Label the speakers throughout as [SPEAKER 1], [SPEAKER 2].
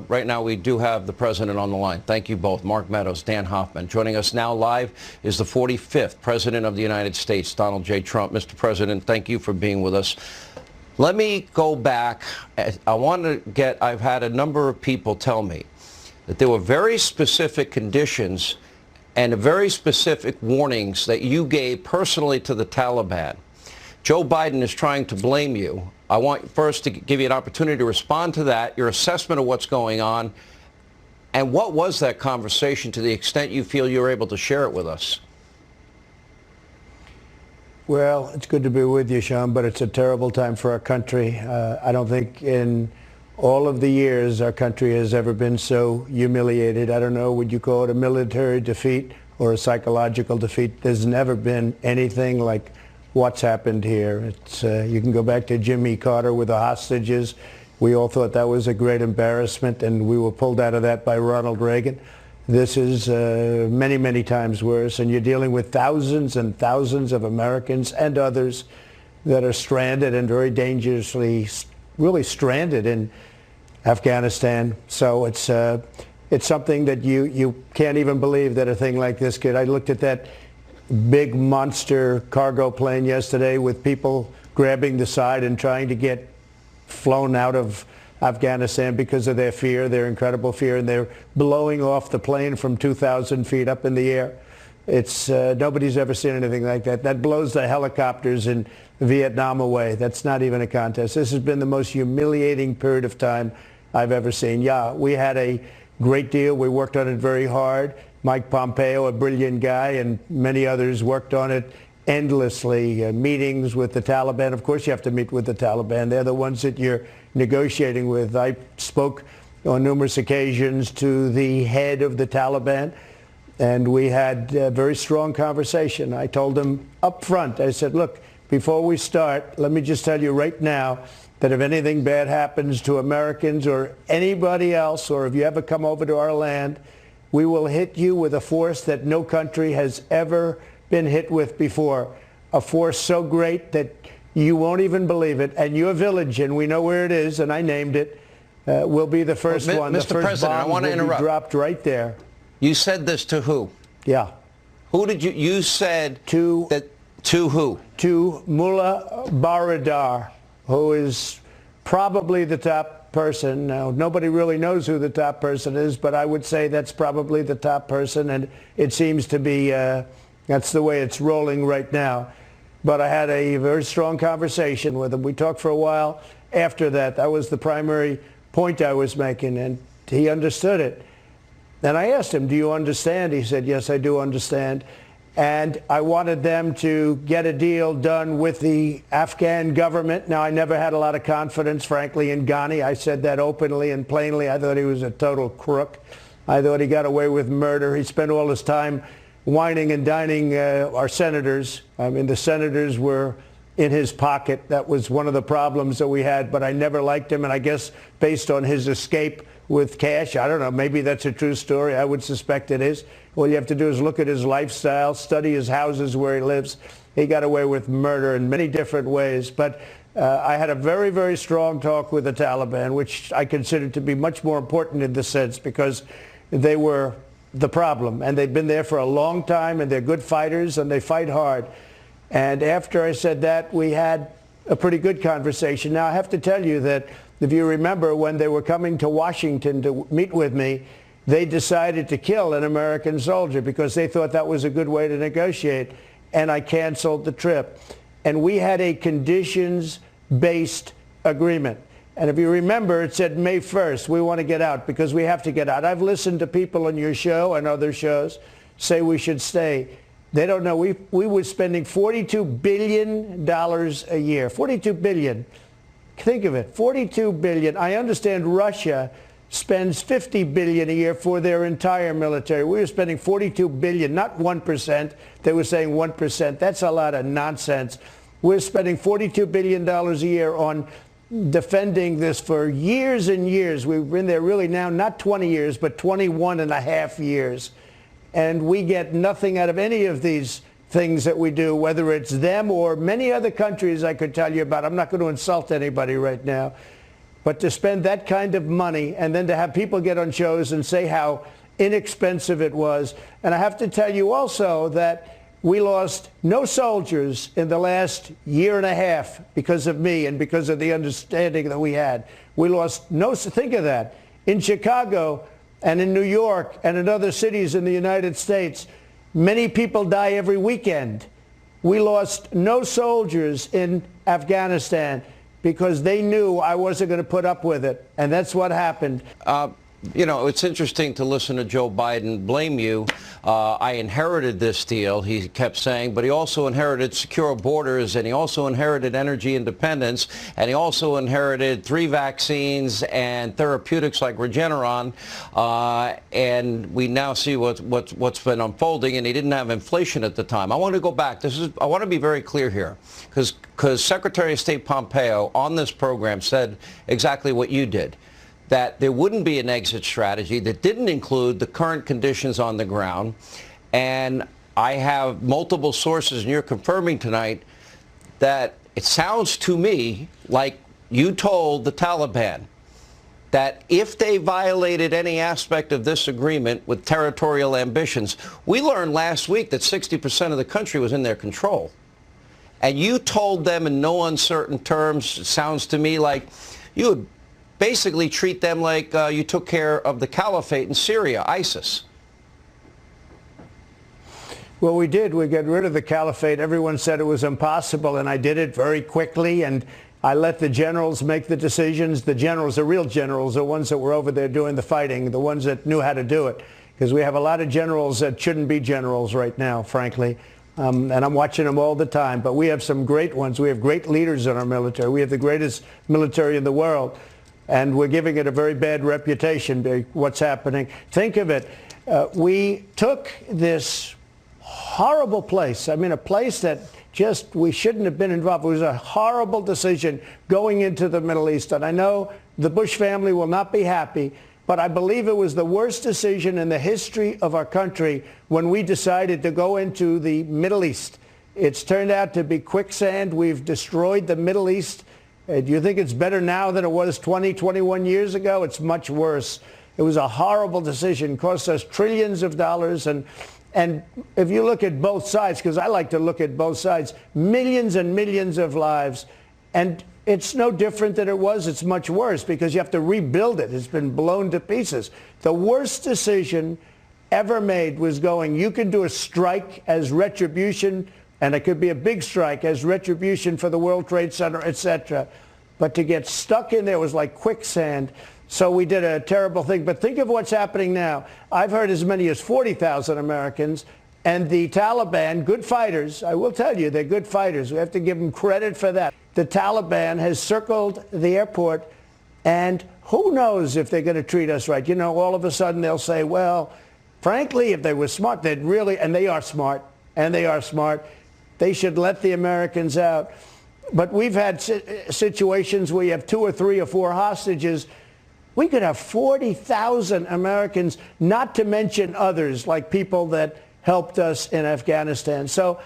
[SPEAKER 1] Right now, we do have the president on the line. Thank you both, Mark Meadows, Dan Hoffman. Joining us now live is the 45th President of the United States, Donald J. Trump. Mr. President, thank you for being with us. Let me go back. I've had a number of people tell me that there were very specific conditions and very specific warnings that you gave personally to the Taliban. Joe Biden is trying to blame you. I want first to give you an opportunity to respond to that, your assessment of what's going on, and what was that conversation to the extent you feel you're able to share it with us.
[SPEAKER 2] Well, it's good to be with you, Sean, but it's a terrible time for our country. I don't think in all of the years our country has ever been so humiliated. I don't know, would you call it a military defeat or a psychological defeat? There's never been anything like what's happened here. You can go back to Jimmy Carter with the hostages. We all thought that was a great embarrassment, and we were pulled out of that by Ronald Reagan. This is many, many times worse, and you're dealing with thousands and thousands of Americans and others that are stranded and very dangerously, really stranded in Afghanistan. So it's something that you can't even believe that a thing like this could. I looked at that big monster cargo plane yesterday with people grabbing the side and trying to get flown out of Afghanistan because of their fear, their incredible fear, and they're blowing off the plane from 2,000 feet up in the air. It's nobody's ever seen anything like that. That blows the helicopters in Vietnam away. That's not even a contest. This has been the most humiliating period of time I've ever seen. Yeah, we had a great deal. We worked on it very hard. Mike Pompeo, a brilliant guy, and many others worked on it endlessly. Meetings with the Taliban. Of course you have to meet with the Taliban. They're the ones that you're negotiating with. I spoke on numerous occasions to the head of the Taliban, and we had a very strong conversation. I told him up front, I said, look, before we start, let me just tell you right now that if anything bad happens to Americans or anybody else, or if you ever come over to our land, we will hit you with a force that no country has ever been hit with before. A force so great that you won't even believe it. And your village, and we know where it is, and I named it, will be the first one.
[SPEAKER 1] Mr.
[SPEAKER 2] The first
[SPEAKER 1] President, I want to interrupt.
[SPEAKER 2] Dropped right there.
[SPEAKER 1] You said this to who?
[SPEAKER 2] Yeah.
[SPEAKER 1] Who did you said
[SPEAKER 2] to
[SPEAKER 1] that to who?
[SPEAKER 2] To Mullah Baradar, who is probably the top person. Now, nobody really knows who the top person is, but I would say that's probably the top person, and it seems to be, that's the way it's rolling right now. But I had a very strong conversation with him. We talked for a while after that. That was the primary point I was making, and he understood it. And I asked him, do you understand? He said, yes, I do understand. And I wanted them to get a deal done with the Afghan government. Now, I never had a lot of confidence, frankly, in Ghani. I said that openly and plainly. I thought he was a total crook. I thought he got away with murder. He spent all his time whining and dining our senators. I mean, the senators were in his pocket. That was one of the problems that we had, but I never liked him. And I guess based on his escape with cash, I don't know, maybe that's a true story. I would suspect it is. All you have to do is look at his lifestyle, study his houses where he lives. He got away with murder in many different ways. But I had a very, very strong talk with the Taliban, which I considered to be much more important in this sense because they were the problem. And they've been there for a long time, and they're good fighters, and they fight hard. And after I said that, we had a pretty good conversation. Now, I have to tell you that if you remember when they were coming to Washington to meet with me, they decided to kill an American soldier because they thought that was a good way to negotiate, and I canceled the trip. And we had a conditions-based agreement. And if you remember, it said May 1st, we want to get out because we have to get out. I've listened to people on your show and other shows say we should stay. They don't know. We were spending $42 billion a year. $42 billion. Think of it, $42 billion. I understand Russia spends $50 billion a year for their entire military. We were spending $42 billion, not 1%. They were saying 1%. That's a lot of nonsense. We're spending $42 billion a year on defending this for years and years. We've been there really now, not 20 years, but 21 and a half years. And we get nothing out of any of these things that we do, whether it's them or many other countries I could tell you about. I'm not going to insult anybody right now. But to spend that kind of money and then to have people get on shows and say how inexpensive it was. And I have to tell you also that we lost no soldiers in the last year and a half because of me and because of the understanding that we had. We lost no, think of that. In Chicago and in New York and in other cities in the United States, many people die every weekend. We lost no soldiers in Afghanistan because they knew I wasn't going to put up with it. And that's what happened.
[SPEAKER 1] You know, it's interesting to listen to Joe Biden blame you. I inherited this deal, he kept saying, but he also inherited secure borders, and he also inherited energy independence, and he also inherited 3 vaccines and therapeutics like Regeneron, and we now see what's been unfolding, and he didn't have inflation at the time. I want to go back. I want to be very clear here, because Secretary of State Pompeo on this program said exactly what you did, that there wouldn't be an exit strategy that didn't include the current conditions on the ground. And I have multiple sources, and you're confirming tonight, that it sounds to me like you told the Taliban that if they violated any aspect of this agreement with territorial ambitions, we learned last week that 60% of the country was in their control. And you told them in no uncertain terms, it sounds to me like you would basically treat them like you took care of the caliphate in Syria, ISIS.
[SPEAKER 2] Well, we did. We got rid of the caliphate. Everyone said it was impossible, and I did it very quickly, and I let the generals make the decisions. The generals, the real generals, the ones that were over there doing the fighting, the ones that knew how to do it, because we have a lot of generals that shouldn't be generals right now, frankly. And I'm watching them all the time. But we have some great ones. We have great leaders in our military. We have the greatest military in the world. And we're giving it a very bad reputation, what's happening. Think of it. We took this horrible place, I mean, a place that just we shouldn't have been involved. It was a horrible decision going into the Middle East. And I know the Bush family will not be happy, but I believe it was the worst decision in the history of our country when we decided to go into the Middle East. It's turned out to be quicksand. We've destroyed the Middle East. Do you think it's better now than it was 20, 21 years ago? It's much worse. It was a horrible decision, cost us trillions of dollars. And if you look at both sides, because I like to look at both sides, millions and millions of lives. And it's no different than it was. It's much worse because you have to rebuild it. It's been blown to pieces. The worst decision ever made was going, you can do a strike as retribution, and it could be a big strike as retribution for the World Trade Center, etc. But to get stuck in there was like quicksand. So we did a terrible thing. But think of what's happening now. I've heard as many as 40,000 Americans. And the Taliban, good fighters, I will tell you, they're good fighters. We have to give them credit for that. The Taliban has circled the airport, and who knows if they're going to treat us right. You know, all of a sudden they'll say, well, frankly, if they were smart, they'd really, and they are smart, they should let the Americans out. But we've had situations where you have 2 or 3 or 4 hostages. We could have 40,000 Americans, not to mention others, like people that helped us in Afghanistan. So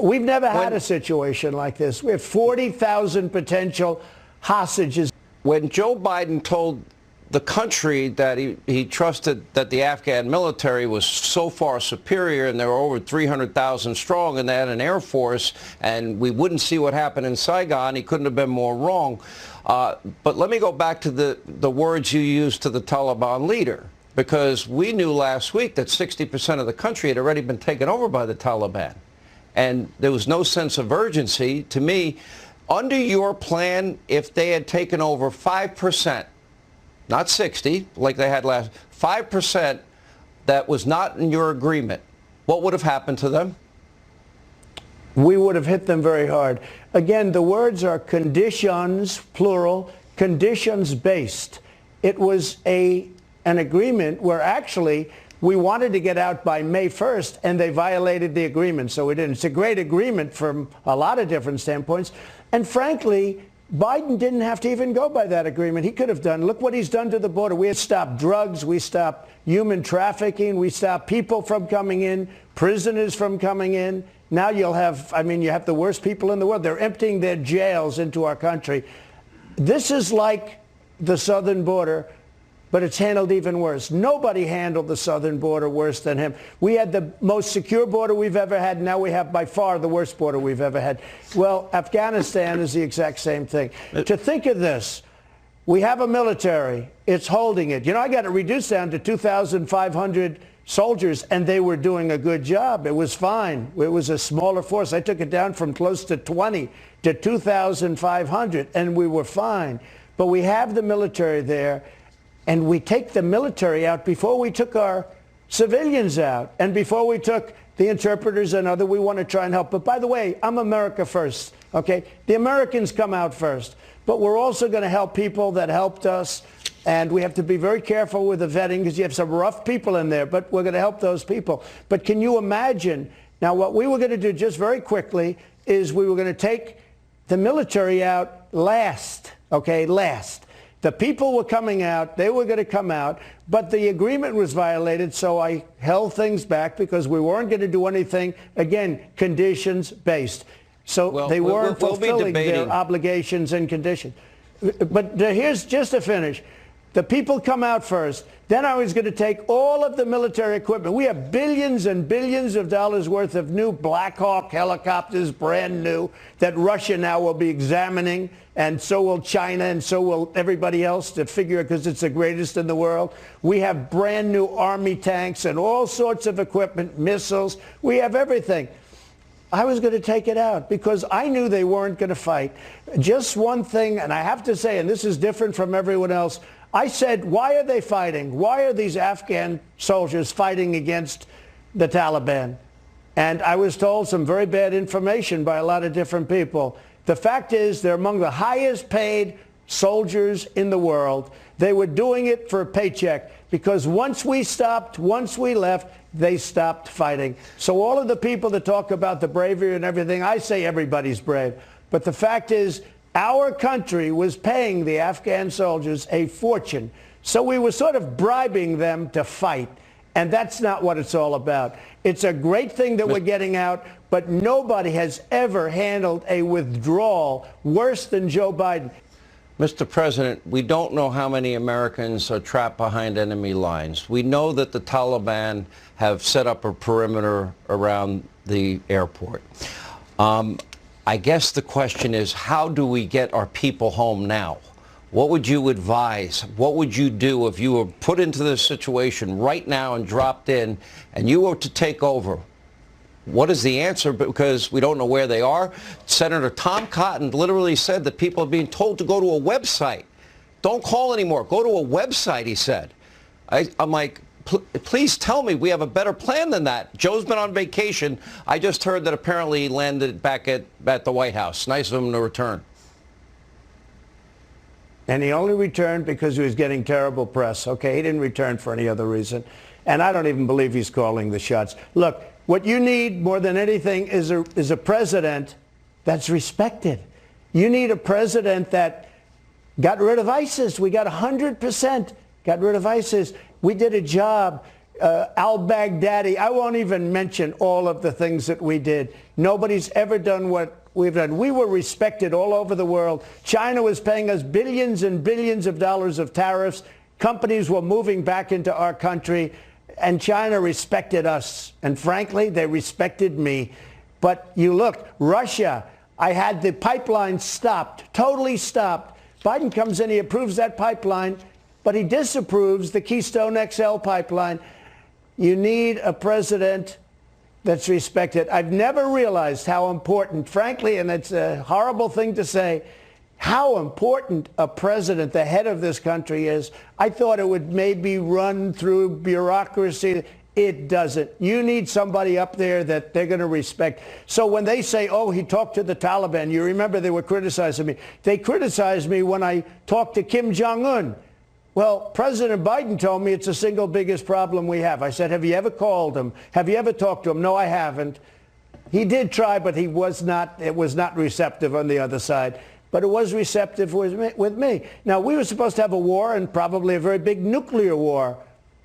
[SPEAKER 2] we've never had a situation like this. We have 40,000 potential hostages.
[SPEAKER 1] When Joe Biden told the country that he trusted that the Afghan military was so far superior, and they were over 300,000 strong, and they had an air force, and we wouldn't see what happened in Saigon, he couldn't have been more wrong. But let me go back to the words you used to the Taliban leader, because we knew last week that 60% of the country had already been taken over by the Taliban. And there was no sense of urgency. To me, under your plan, if they had taken over 5%, not 60, like they had last, 5% that was not in your agreement, what would have happened to them?
[SPEAKER 2] We would have hit them very hard. Again, the words are conditions, plural, conditions-based. It was an agreement where actually we wanted to get out by May 1st, and they violated the agreement, so we didn't. It's a great agreement from a lot of different standpoints. And frankly, Biden didn't have to even go by that agreement. He could have done, look what he's done to the border. We had stopped drugs. We stopped human trafficking. We stopped people from coming in, prisoners from coming in. Now you'll have, you have the worst people in the world. They're emptying their jails into our country. This is like the southern border, but it's handled even worse. Nobody handled the southern border worse than him. We had the most secure border we've ever had. Now we have by far the worst border we've ever had. Well, Afghanistan is the exact same thing. To think of this, we have a military. It's holding it. You know, I got it reduced down to 2,500 soldiers, and they were doing a good job. It was fine. It was a smaller force. I took it down from close to 20 to 2,500, and we were fine. But we have the military there. And we take the military out before we took our civilians out and before we took the interpreters and other. We want to try and help. But by the way, I'm America first, okay? The Americans come out first. But we're also going to help people that helped us. And we have to be very careful with the vetting because you have some rough people in there. But we're going to help those people. But can you imagine? Now, what we were going to do just very quickly is we were going to take the military out last, okay, last. The people were coming out. They were going to come out. But the agreement was violated, so I held things back because we weren't going to do anything, again, conditions-based. So they weren't fulfilling their obligations and conditions. But here's just to finish. The people come out first. Then I was going to take all of the military equipment. We have billions and billions of dollars worth of new Black Hawk helicopters, brand new, that Russia now will be examining, and so will China, and so will everybody else to figure it because it's the greatest in the world. We have brand new Army tanks and all sorts of equipment, missiles. We have everything. I was going to take it out because I knew they weren't going to fight. Just one thing, and I have to say, and this is different from everyone else, I said, why are they fighting? Why are these Afghan soldiers fighting against the Taliban? And I was told some very bad information by a lot of different people. The fact is they're among the highest paid soldiers in the world. They were doing it for a paycheck because once we stopped, once we left, they stopped fighting. So all of the people that talk about the bravery and everything, I say everybody's brave. But the fact is, our country was paying the Afghan soldiers a fortune. So we were sort of bribing them to fight. And that's not what it's all about. It's a great thing that we're getting out, but nobody has ever handled a withdrawal worse than Joe Biden.
[SPEAKER 1] Mr. President, we don't know how many Americans are trapped behind enemy lines. We know that the Taliban have set up a perimeter around the airport. I guess the question is, how do we get our people home now? What would you advise? What would you do if you were put into this situation right now and dropped in and you were to take over? What is the answer? Because we don't know where they are. Senator Tom Cotton literally said that people are being told to go to a website. Don't call anymore. Go to a website, he said. I'm like, please tell me we have a better plan than that. Joe's been on vacation. I just heard that apparently he landed back at the White House. Nice of him to return.
[SPEAKER 2] And he only returned because he was getting terrible press. Okay, he didn't return for any other reason. And I don't even believe he's calling the shots. Look, what you need more than anything is a president that's respected. You need a president that got rid of ISIS. We got 100% got rid of ISIS. We did a job. Al-Baghdadi, I won't even mention all of the things that we did. Nobody's ever done what we've done. We were respected all over the world. China was paying us billions and billions of dollars of tariffs. Companies were moving back into our country, and China respected us. And frankly, they respected me. But you look, Russia, I had the pipeline stopped, totally stopped. Biden comes in, he approves that pipeline, but he disapproves the Keystone XL pipeline. You need a president that's respected. I've never realized how important, frankly, and it's a horrible thing to say, how important a president, the head of this country is. I thought it would maybe run through bureaucracy. It doesn't. You need somebody up there that they're going to respect. So when they say, oh, he talked to the Taliban, you remember they were criticizing me. They criticized me when I talked to Kim Jong-un. Well, President Biden told me it's the single biggest problem we have. I said, have you ever called him? Have you ever talked to him? No, I haven't. He did try, but it was not receptive on the other side. But it was receptive with me. Now, we were supposed to have a war, and probably a very big nuclear war.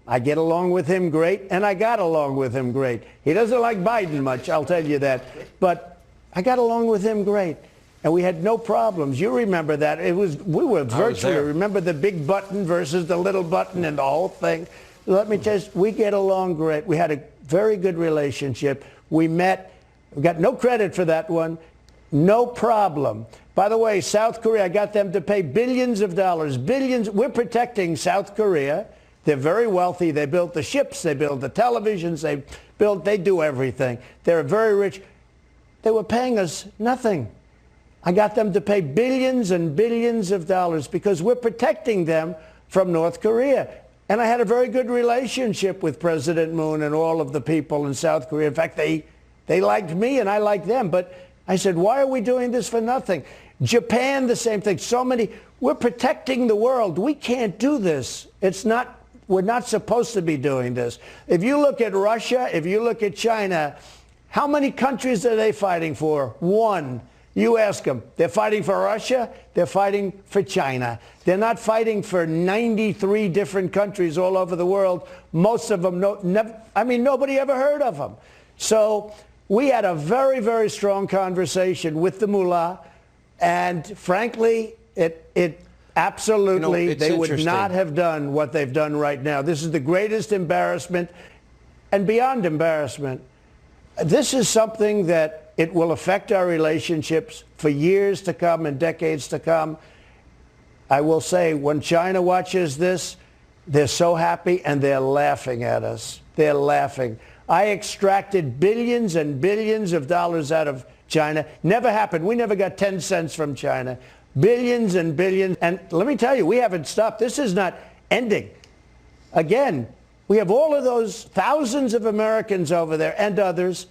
[SPEAKER 2] I get along with him great, and I got along with him great. He doesn't like Biden much, I'll tell you that. But I got along with him great. and we had no problems. You remember that. We were virtually, remember the big button versus the little button and the whole thing. Let me tell you, we get along great. We had a very good relationship. We met. We got no credit for that one. No problem. By the way, South Korea, I got them to pay billions of dollars, billions. We're protecting South Korea. They're very wealthy. They built the ships. They build the televisions. They do everything. They're very rich. They were paying us nothing. I got them to pay billions and billions of dollars because we're protecting them from North Korea. And I had a very good relationship with President Moon and all of the people in South Korea. In fact, they liked me and I liked them. But I said, why are we doing this for nothing? Japan, the same thing. So many. We're protecting the world. We can't do this. We're not supposed to be doing this. If you look at Russia, if you look at China, how many countries are they fighting for? One. You ask them. They're fighting for Russia. They're fighting for China. They're not fighting for 93 different countries all over the world. Most of them, nobody ever heard of them. So we had a very, very strong conversation with the mullah. And frankly, it absolutely, they would not have done what they've done right now. This is the greatest embarrassment and beyond embarrassment. This is something that it will affect our relationships for years to come and decades to come. I will say, when China watches this, they're so happy and they're laughing at us. They're laughing. I extracted billions and billions of dollars out of China. Never happened. We never got 10 cents from China. Billions and billions. And let me tell you, we haven't stopped. This is not ending. Again, we have all of those thousands of Americans over there and others.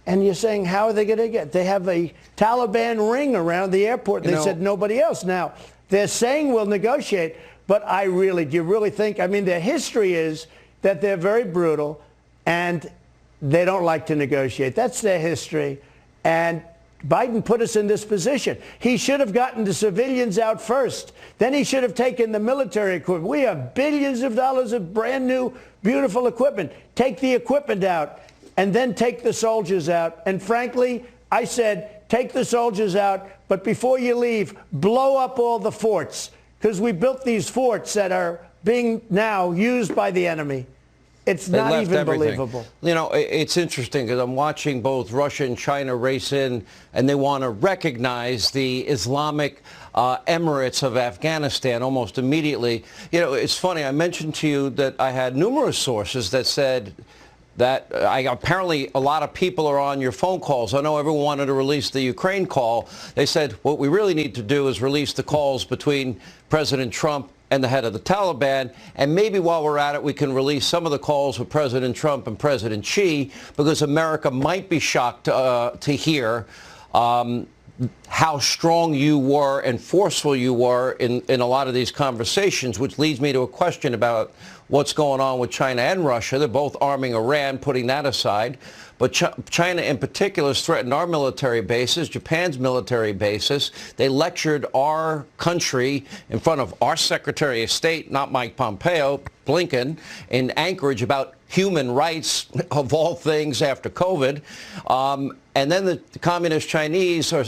[SPEAKER 2] And you're saying, how are they going to get? They have a Taliban ring around the airport. They said nobody else. Now, they're saying we'll negotiate. But do you really think? Their history is that they're very brutal and they don't like to negotiate. That's their history. And Biden put us in this position. He should have gotten the civilians out first. Then he should have taken the military equipment. We have billions of dollars of brand new, beautiful equipment. Take the equipment out and then take the soldiers out. And frankly, I said, take the soldiers out, but before you leave, blow up all the forts, because we built these forts that are being now used by the enemy. It's not even believable.
[SPEAKER 1] It's interesting because I'm watching both Russia and China race in, and they want to recognize the Islamic Emirates of Afghanistan almost immediately. It's funny. I mentioned to you that I had numerous sources that said that apparently a lot of people are on your phone calls. I know everyone wanted to release the Ukraine call. They said what we really need to do is release the calls between President Trump and the head of the Taliban, and maybe while we're at it, we can release some of the calls with President Trump and President Xi, because America might be shocked to hear how strong you were and forceful you were in a lot of these conversations, which leads me to a question about what's going on with China and Russia. They're both arming Iran, putting that aside. But China in particular has threatened our military bases, Japan's military bases. They lectured our country in front of our Secretary of State, not Mike Pompeo, Blinken, in Anchorage about human rights, of all things, after COVID. And then the communist Chinese are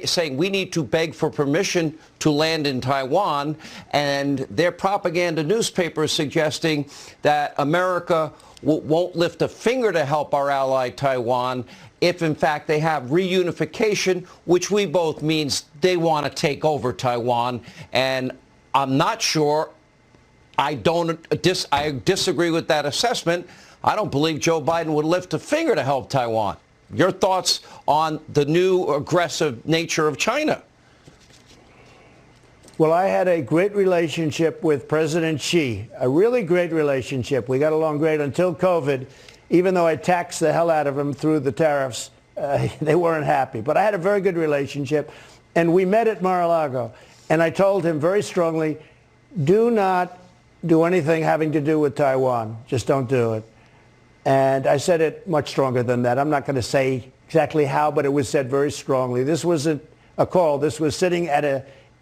[SPEAKER 1] saying we need to beg for permission to land in Taiwan. And their propaganda newspaper is suggesting that America won't lift a finger to help our ally Taiwan if, in fact, they have reunification, which we both means they want to take over Taiwan. And I'm not sure. I disagree with that assessment. I don't believe Joe Biden would lift a finger to help Taiwan. Your thoughts on the new aggressive nature of China?
[SPEAKER 2] Well, I had a great relationship with President Xi, a really great relationship. We got along great until COVID. Even though I taxed the hell out of him through the tariffs, they weren't happy. But I had a very good relationship. And we met at Mar-a-Lago. And I told him very strongly, do not do anything having to do with Taiwan. Just don't do it. And I said it much stronger than that. I'm not going to say exactly how, but it was said very strongly. This wasn't a call. This was sitting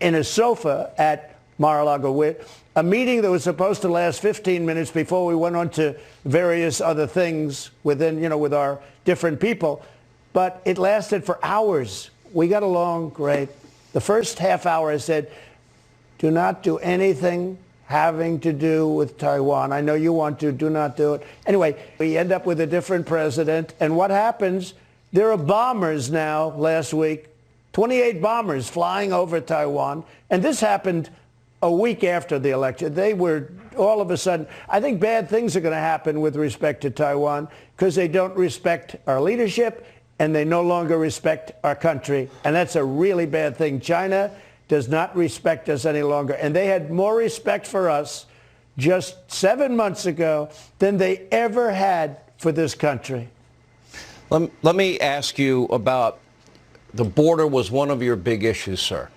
[SPEAKER 2] in a sofa at Mar-a-Lago with a meeting that was supposed to last 15 minutes before we went on to various other things within, with our different people. But it lasted for hours. we got along great. The first half hour I said, do not do anything having to do with Taiwan. I know you want to. Do not do it. Anyway, we end up with a different president. And what happens? There are bombers now last week, 28 bombers flying over Taiwan. And this happened a week after the election. They were all of a sudden, I think bad things are going to happen with respect to Taiwan because they don't respect our leadership and they no longer respect our country. And that's a really bad thing. China does not respect us any longer. And they had more respect for us just 7 months ago than they ever had for this country.
[SPEAKER 1] Let me ask you about the border was one of your big issues, sir.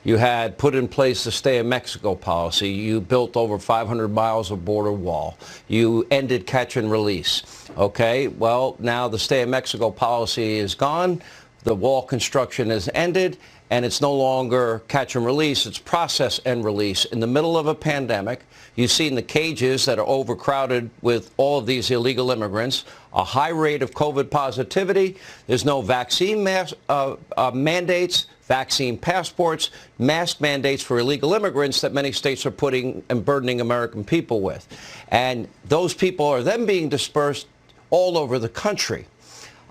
[SPEAKER 1] You had put in place the Stay in Mexico policy. You built over 500 miles of border wall. You ended catch and release. Okay, well, now the Stay in Mexico policy is gone. The wall construction has ended, and it's no longer catch and release. It's process and release. In the middle of a pandemic, you've seen the cages that are overcrowded with all of these illegal immigrants, a high rate of COVID positivity. There's no vaccine mandates, vaccine passports, mask mandates for illegal immigrants that many states are putting and burdening American people with. And those people are then being dispersed all over the country.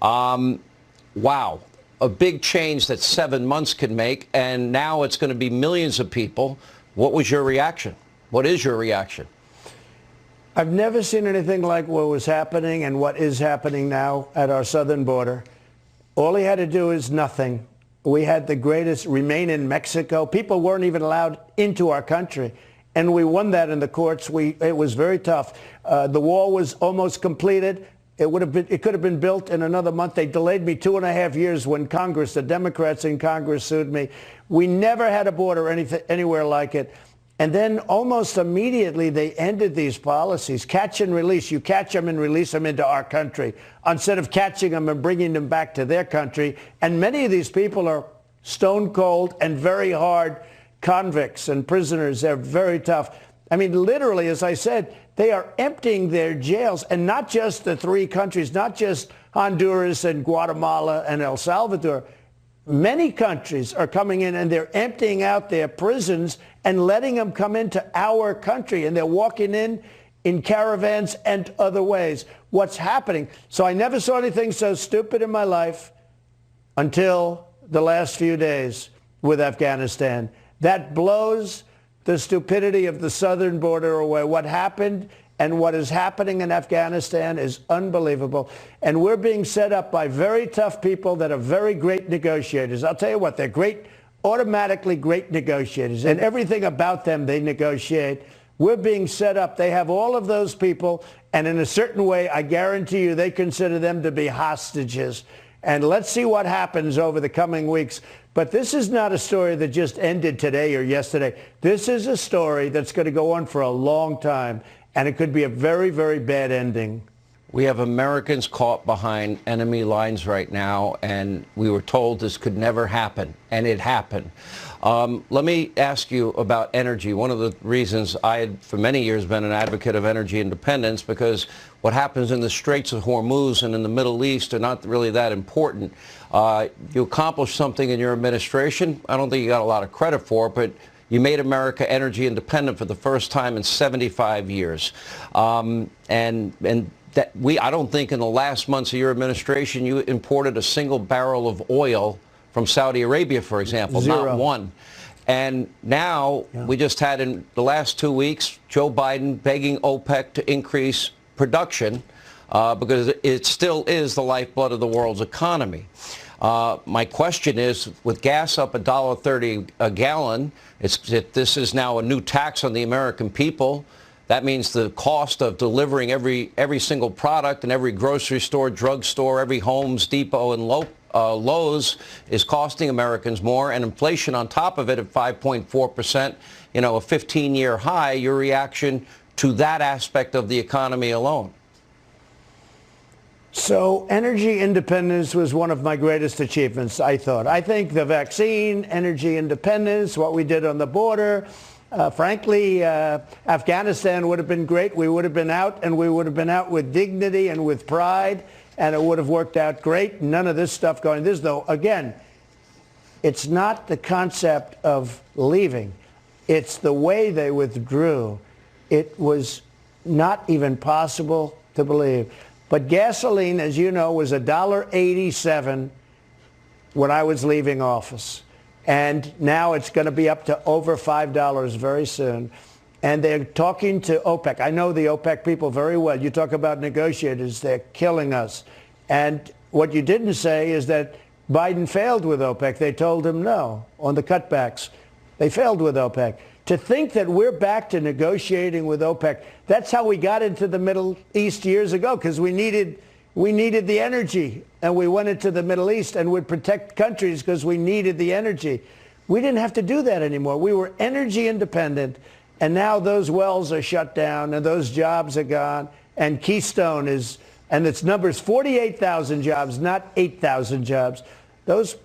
[SPEAKER 1] Wow. A big change that 7 months can make, and now it's going to be millions of people. What was your reaction? What is your reaction?
[SPEAKER 2] I've never seen anything like what was happening and what is happening now at our southern border. All he had to do is nothing. We had the greatest remain in Mexico. People weren't even allowed into our country. And we won that in the courts. It was very tough. The wall was almost completed. It could have been built in another month. They delayed me 2.5 years when Congress, the Democrats in Congress, sued me. We never had a border anywhere like it. And then almost immediately they ended these policies. Catch and release. You catch them and release them into our country instead of catching them and bringing them back to their country. And many of these people are stone cold and very hard convicts and prisoners. They're very tough. I mean, literally, as I said, they are emptying their jails, and not just the three countries, not just Honduras and Guatemala and El Salvador. Many countries are coming in and they're emptying out their prisons and letting them come into our country, and they're walking in caravans and other ways. What's happening? So I never saw anything so stupid in my life until the last few days with Afghanistan. That blows the stupidity of the southern border away. What happened and what is happening in Afghanistan is unbelievable. And we're being set up by very tough people that are very great negotiators. I'll tell you what, they're great, automatically great negotiators. And everything about them, they negotiate. We're being set up. They have all of those people. And in a certain way, I guarantee you, they consider them to be hostages. And let's see what happens over the coming weeks. But this is not a story that just ended today or yesterday. This is a story that's going to go on for a long time, and it could be a very, very bad ending.
[SPEAKER 1] We have Americans caught behind enemy lines right now, and we were told this could never happen, and it happened. Let me ask you about energy. One of the reasons I had, for many years, been an advocate of energy independence, because what happens in the Straits of Hormuz and in the Middle East are not really that important. You accomplished something in your administration. I don't think you got a lot of credit for it, but you made America energy independent for the first time in 75 years. I don't think in the last months of your administration you imported a single barrel of oil from Saudi Arabia, for example.
[SPEAKER 2] Zero.
[SPEAKER 1] Not one. And now we just had in the last 2 weeks Joe Biden begging OPEC to increase production because it still is the lifeblood of the world's economy. My question is, with gas up $1.30 a gallon, this is now a new tax on the American people. That means the cost of delivering every single product in every grocery store, drugstore, every Homes Depot and Lowe's is costing Americans more, and inflation on top of it at 5.4%, a 15-year high. Your reaction to that aspect of the economy alone?
[SPEAKER 2] So energy independence was one of my greatest achievements, I thought. I think the vaccine, energy independence, what we did on the border, frankly, Afghanistan would have been great. We would have been out, and we would have been out with dignity and with pride, and it would have worked out great. None of this stuff going. This, though, again, it's not the concept of leaving. It's the way they withdrew. It was not even possible to believe. But gasoline, as you know, was $1.87 when I was leaving office. And now it's going to be up to over $5 very soon. And they're talking to OPEC. I know the OPEC people very well. You talk about negotiators, they're killing us. And what you didn't say is that Biden failed with OPEC. They told him no on the cutbacks. They failed with OPEC. To think that we're back to negotiating with OPEC, that's how we got into the Middle East years ago, because we needed the energy. And we went into the Middle East and would protect countries because we needed the energy. We didn't have to do that anymore. We were energy independent. And now those wells are shut down and those jobs are gone. And Keystone is, and its numbers 48,000 jobs, not 8,000 jobs. Those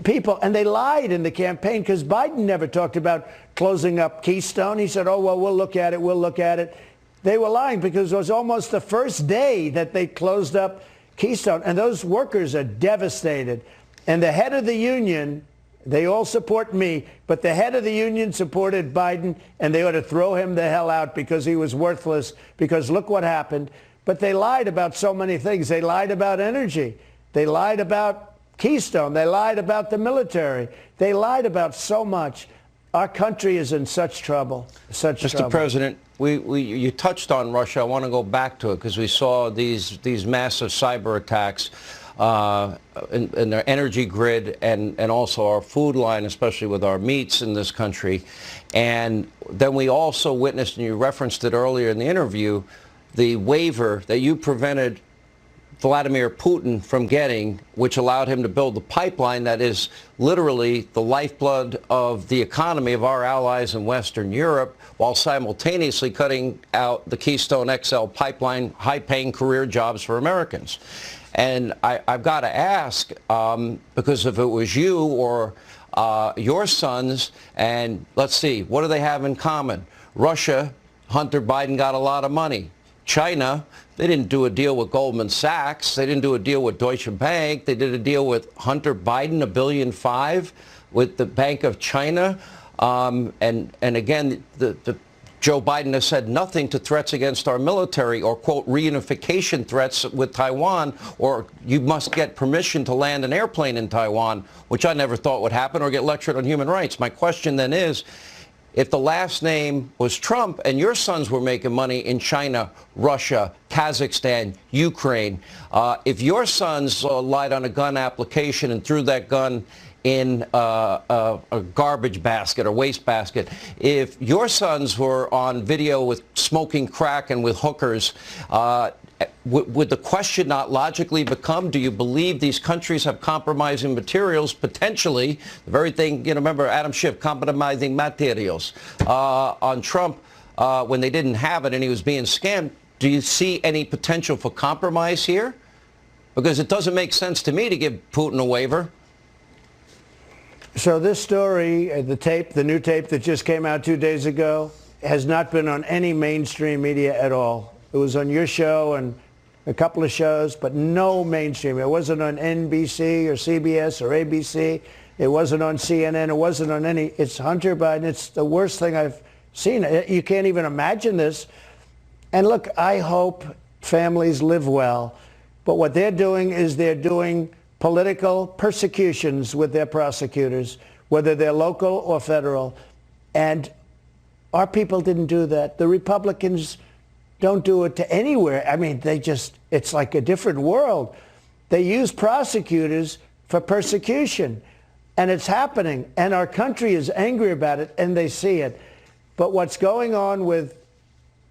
[SPEAKER 2] people, and they lied in the campaign because Biden never talked about closing up Keystone. He said, oh, well, we'll look at it. We'll look at it. They were lying because it was almost the first day that they closed up Keystone. And those workers are devastated. And the head of the union, they all support me, but the head of the union supported Biden, and they ought to throw him the hell out because he was worthless, because look what happened. But they lied about so many things. They lied about energy. They lied about Keystone. They lied about the military. They lied about so much. Our country is in such trouble, such trouble.
[SPEAKER 1] Mr. President, you touched on Russia. I want to go back to it because we saw these massive cyber attacks in their energy grid and also our food line, especially with our meats in this country. And then we also witnessed, and you referenced it earlier in the interview, the waiver that you prevented Vladimir Putin from getting, which allowed him to build the pipeline that is literally the lifeblood of the economy of our allies in Western Europe, while simultaneously cutting out the Keystone XL pipeline, high-paying career jobs for Americans. And I've got to ask, because if it was you or your sons, and let's see, what do they have in common? Russia, Hunter Biden got a lot of money. China, they didn't do a deal with Goldman Sachs. They didn't do a deal with Deutsche Bank. They did a deal with Hunter Biden, $1.5 billion, with the Bank of China. And again, Joe Biden has said nothing to threats against our military or, quote, reunification threats with Taiwan, or you must get permission to land an airplane in Taiwan, which I never thought would happen, or get lectured on human rights. My question then is, if the last name was Trump and your sons were making money in China, Russia, Kazakhstan, Ukraine, if your sons lied on a gun application and threw that gun in a garbage basket or waste basket, if your sons were on video with smoking crack and with hookers, would the question not logically become, do you believe these countries have compromising materials, potentially, the very thing, remember Adam Schiff, compromising materials, on Trump when they didn't have it and he was being scammed? Do you see any potential for compromise here? Because it doesn't make sense to me to give Putin a waiver.
[SPEAKER 2] So this story, the new tape that just came out 2 days ago, has not been on any mainstream media at all. It was on your show and a couple of shows, but no mainstream. It wasn't on NBC or CBS or ABC. It wasn't on CNN. It wasn't on any. It's Hunter Biden. It's the worst thing I've seen. You can't even imagine this. And look, I hope families live well. But what they're doing is they're doing political persecutions with their prosecutors, whether they're local or federal. And our people didn't do that. The Republicans don't do it to anywhere. I mean, it's like a different world. They use prosecutors for persecution. And it's happening. And our country is angry about it, and they see it. But what's going on with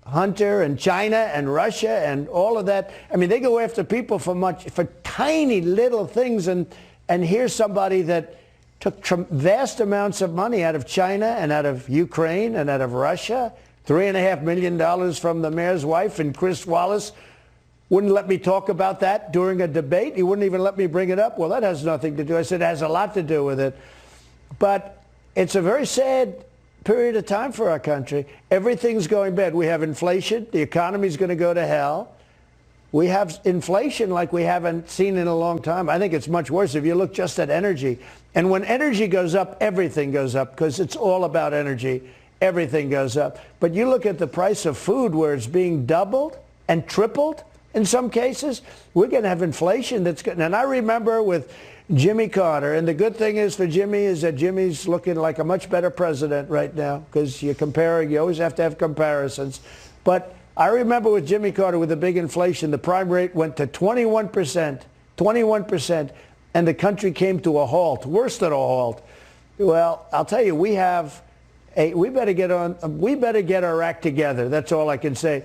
[SPEAKER 2] Hunter and China and Russia and all of that, I mean, they go after people for tiny little things. And here's somebody that took vast amounts of money out of China and out of Ukraine and out of Russia. $3.5 million from the mayor's wife, and Chris Wallace wouldn't let me talk about that during a debate. He wouldn't even let me bring it up. Well, that has nothing to do. I said it has a lot to do with it. But it's a very sad period of time for our country. Everything's going bad. We have inflation. The economy's going to go to hell. we have inflation like we haven't seen in a long time. I think it's much worse if you look just at energy. And when energy goes up, everything goes up because it's all about energy. Everything goes up. But you look at the price of food where it's being doubled and tripled in some cases. We're going to have inflation that's good. And I remember with Jimmy Carter, and the good thing is for Jimmy is that Jimmy's looking like a much better president right now because you're comparing, you always have to have comparisons. But I remember with Jimmy Carter, with the big inflation, the prime rate went to 21%, and the country came to a halt, worse than a halt. Well, I'll tell you, we better get our act together. That's all I can say.